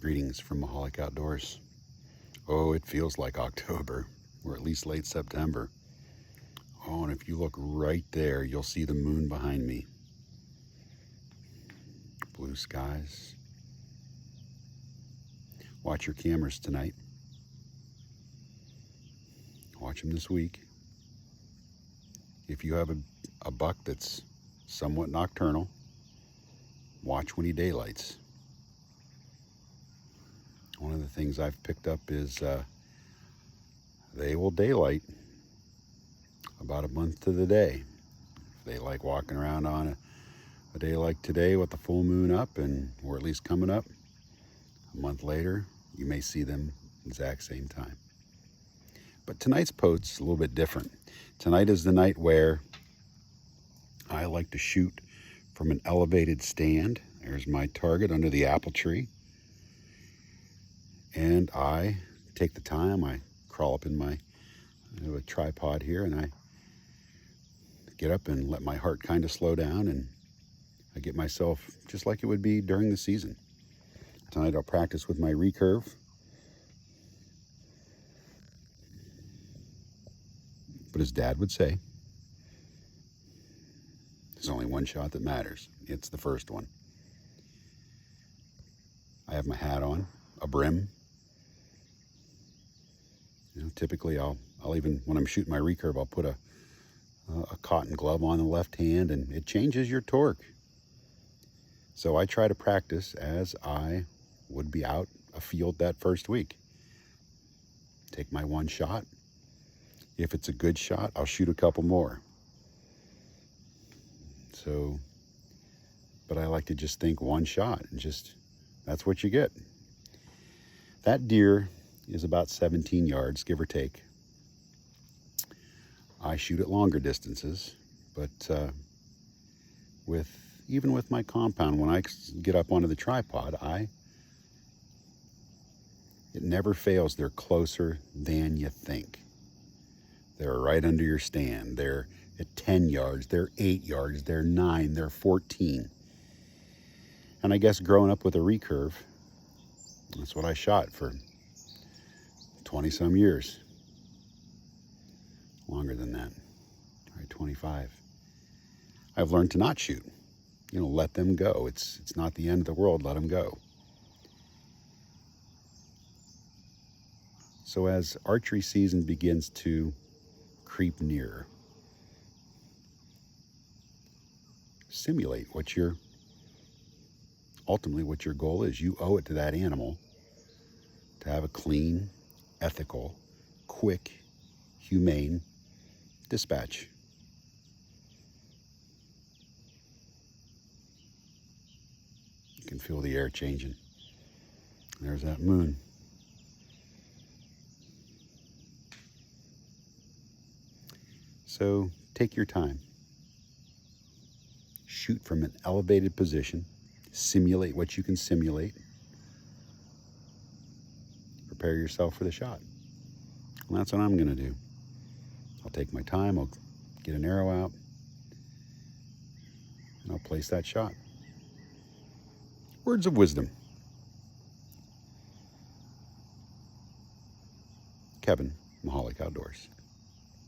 Greetings from Mahalik Outdoors. Oh, it feels like October, or at least late September. Oh, and if you look right there, you'll see the moon behind me. Blue skies. Watch your cameras tonight. Watch them this week. If you have a buck that's somewhat nocturnal, watch when he daylights. One of the things I've picked up is they will daylight about a month to the day. If they like walking around on a day like today with the full moon up, or at least coming up, a month later, you may see them exact same time. But tonight's post's a little bit different. Tonight is the night where I like to shoot from an elevated stand. There's my target under the apple tree. And I take the time, I crawl up in I have a tripod here, and I get up and let my heart kind of slow down, and I get myself just like it would be during the season. Tonight I'll practice with my recurve. But as Dad would say, there's only one shot that matters. It's the first one. I have my hat on, a brim. Typically I'll even, when I'm shooting my recurve, I'll put a cotton glove on the left hand, and it changes your torque. So I try to practice as I would be out afield that first week. Take my one shot. If it's a good shot, I'll shoot a couple more. So, but I like to just think one shot, and that's what you get. That deer is about 17 yards, give or take. I shoot at longer distances, but even with my compound, when I get up onto the tripod, it never fails. They're closer than you think. They're right under your stand. They're at 10 yards, they're 8 yards, they're 9, they're 14. And I guess growing up with a recurve, that's what I shot for 20 some years. Longer than that, right, 25. I've learned to not shoot. Let them go. It's not the end of the world, let them go. So as archery season begins to creep nearer, simulate ultimately what your goal is. You owe it to that animal to have a clean, ethical, quick, humane dispatch. You can feel the air changing. There's that moon. So take your time. Shoot from an elevated position. Simulate what you can simulate. Prepare yourself for the shot. And that's what I'm going to do. I'll take my time. I'll get an arrow out. And I'll place that shot. Words of wisdom. Kevin, Mahalik Outdoors.